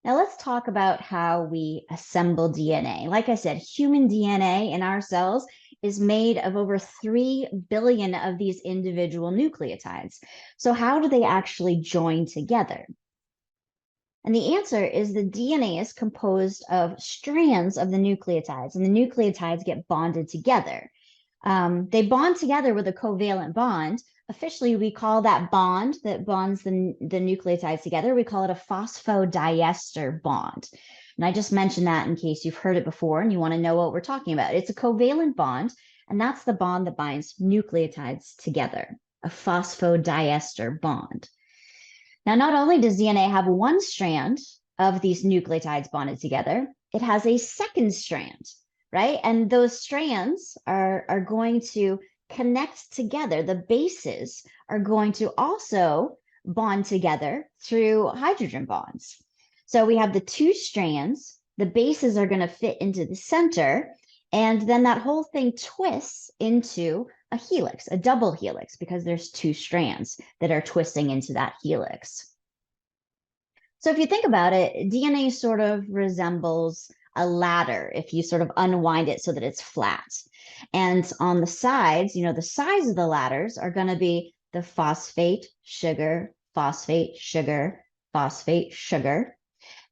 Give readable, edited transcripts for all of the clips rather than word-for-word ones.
Now let's talk about how we assemble DNA. Like I said, human DNA in our cells is made of over 3 billion of these individual nucleotides. So how do they actually join together? And the answer is the DNA is composed of strands of the nucleotides, and the nucleotides get bonded together. They bond together with a covalent bond. Officially, we call that bond that bonds the nucleotides together, we call it a phosphodiester bond. And I just mentioned that in case you've heard it before and you want to know what we're talking about. It's a covalent bond, and that's the bond that binds nucleotides together, a phosphodiester bond. Now, not only does DNA have one strand of these nucleotides bonded together, it has a second strand, right? And those strands are going to connect together. The bases are going to also bond together through hydrogen bonds. So we have the two strands, the bases are going to fit into the center, and then that whole thing twists into a helix, a double helix, because there's two strands that are twisting into that helix. So if you think about it, DNA sort of resembles a ladder if you sort of unwind it so that it's flat. And on the sides, the sides of the ladders are going to be the phosphate, sugar, phosphate, sugar, phosphate, sugar.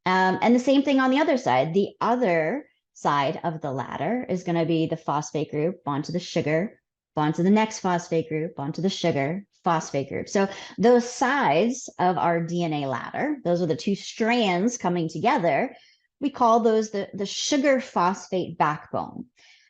And the same thing on the other side. The other side of the ladder is going to be the phosphate group bond to the sugar, bond to the next phosphate group, bond to the sugar, phosphate group. So those sides of our DNA ladder, those are the two strands coming together. We call those the sugar phosphate backbone.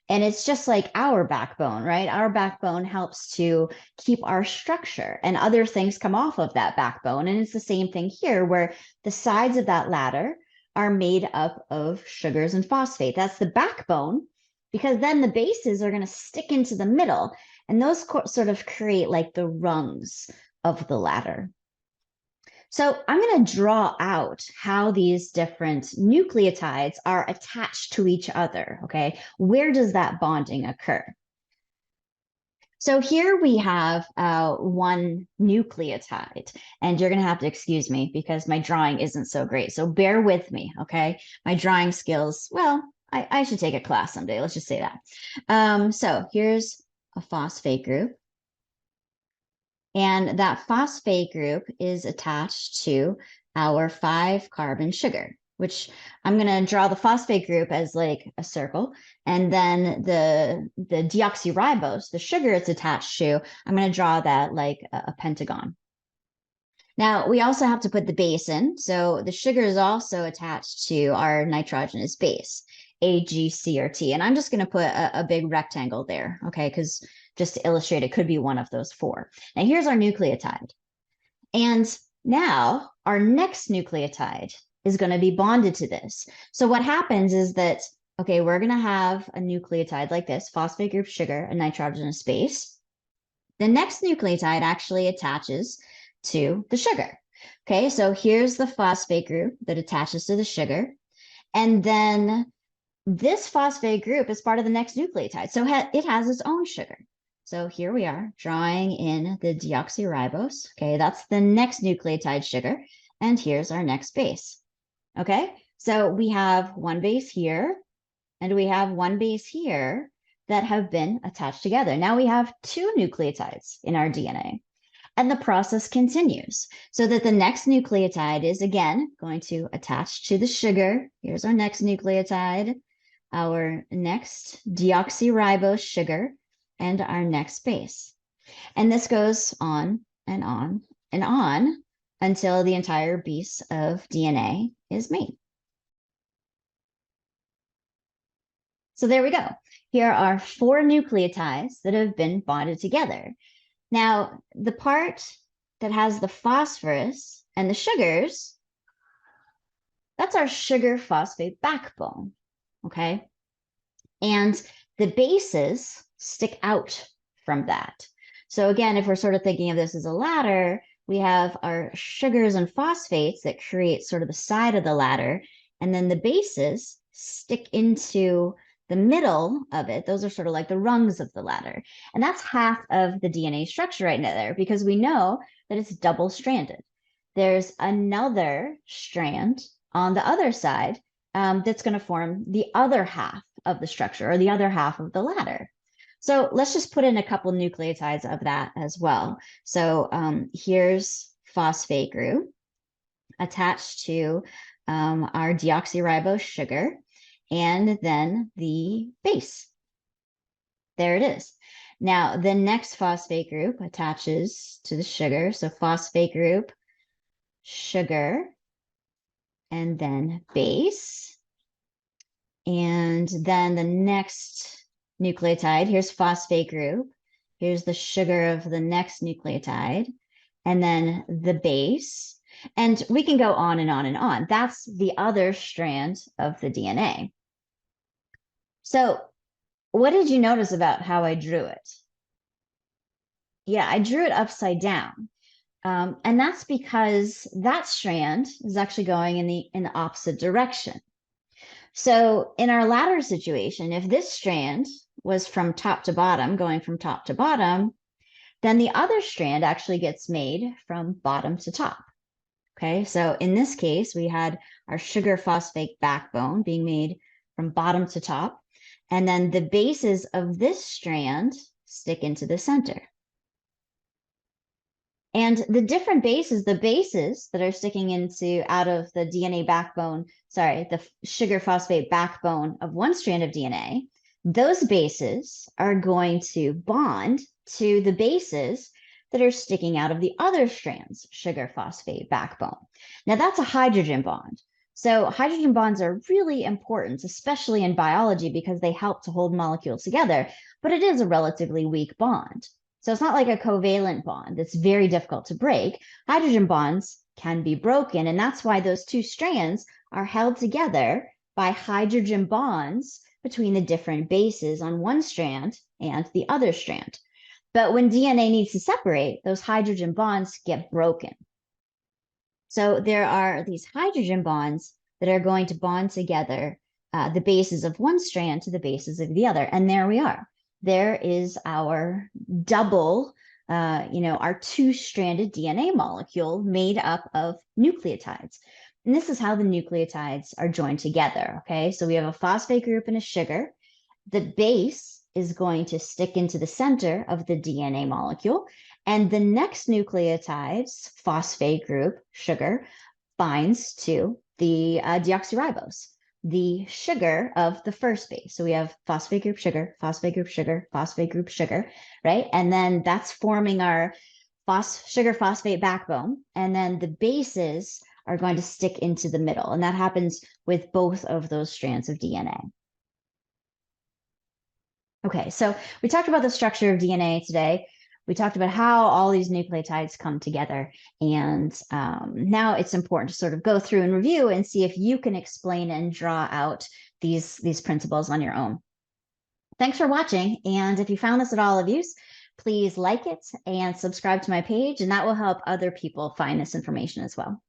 And it's just like our backbone, right? Our backbone helps to keep our structure, and other things come off of that backbone. And it's the same thing here, where the sides of that ladder are made up of sugars and phosphate. That's the backbone, because then the bases are going to stick into the middle, and those sort of create like the rungs of the ladder. So I'm going to draw out how these different nucleotides are attached to each other, okay? Where does that bonding occur? So here we have one nucleotide, and you're going to have to excuse me because my drawing isn't so great. So bear with me, okay? My drawing skills, well, I should take a class someday. Let's just say that. So here's a phosphate group. And that phosphate group is attached to our 5-carbon sugar, which I'm going to draw the phosphate group as like a circle. And then the deoxyribose, the sugar it's attached to, I'm going to draw that like a pentagon. Now, we also have to put the base in. So the sugar is also attached to our nitrogenous base, A, G, C, or T. And I'm just going to put a big rectangle there, okay? Because just to illustrate, it could be one of those 4. Now, here's our nucleotide. And now our next nucleotide is going to be bonded to this. So what happens is that, okay, we're going to have a nucleotide like this, phosphate group sugar, a nitrogenous base. The next nucleotide actually attaches to the sugar. Okay, so here's the phosphate group that attaches to the sugar. And then this phosphate group is part of the next nucleotide. So it has its own sugar. So here we are drawing in the deoxyribose. Okay, that's the next nucleotide sugar. And here's our next base. Okay, so we have one base here, and we have one base here that have been attached together. Now we have 2 nucleotides in our DNA. And the process continues so that the next nucleotide is again going to attach to the sugar. Here's our next nucleotide, our next deoxyribose sugar, and our next base. And this goes on and on and on until the entire piece of DNA is made. So there we go. Here are 4 nucleotides that have been bonded together. Now, the part that has the phosphorus and the sugars, that's our sugar phosphate backbone, okay? And the bases stick out from that. So again, if we're sort of thinking of this as a ladder, we have our sugars and phosphates that create sort of the side of the ladder, and then the bases stick into the middle of it. Those are sort of like the rungs of the ladder. And that's half of the DNA structure right there, because we know that it's double-stranded. There's another strand on the other side that's going to form the other half of the structure or the other half of the ladder. So let's just put in a couple nucleotides of that as well. So here's phosphate group attached to our deoxyribose sugar, and then the base. There it is. Now, the next phosphate group attaches to the sugar. So phosphate group, sugar, and then base. And then the next nucleotide, here's phosphate group. Here's the sugar of the next nucleotide, and then the base. And we can go on and on and on. That's the other strand of the DNA. So what did you notice about how I drew it? Yeah, I drew it upside down. And that's because that strand is actually going in the opposite direction. So in our ladder situation, if this strand was from top to bottom, going from top to bottom, then the other strand actually gets made from bottom to top. Okay, so in this case, we had our sugar phosphate backbone being made from bottom to top, and then the bases of this strand stick into the center. And the different bases, the bases that are sticking out of the DNA backbone, the sugar phosphate backbone of one strand of DNA, those bases are going to bond to the bases that are sticking out of the other strand's sugar phosphate backbone. Now that's a hydrogen bond. So hydrogen bonds are really important, especially in biology, because they help to hold molecules together, but it is a relatively weak bond. So it's not like a covalent bond. It's very difficult to break. Hydrogen bonds can be broken, and that's why those two strands are held together by hydrogen bonds between the different bases on one strand and the other strand. But when DNA needs to separate, those hydrogen bonds get broken. So there are these hydrogen bonds that are going to bond together the bases of one strand to the bases of the other. And there we are. There is our double, our two-stranded DNA molecule made up of nucleotides. And this is how the nucleotides are joined together, okay? So we have a phosphate group and a sugar. The base is going to stick into the center of the DNA molecule, and the next nucleotide's phosphate group, sugar, binds to the deoxyribose, the sugar of the first base. So we have phosphate group sugar, phosphate group sugar, phosphate group sugar, right? And then that's forming our sugar phosphate backbone. And then the bases are going to stick into the middle. And that happens with both of those strands of DNA. Okay, so we talked about the structure of DNA today. We talked about how all these nucleotides come together. And now it's important to sort of go through and review and see if you can explain and draw out these principles on your own. Thanks for watching. And if you found this at all of use, please like it and subscribe to my page, and that will help other people find this information as well.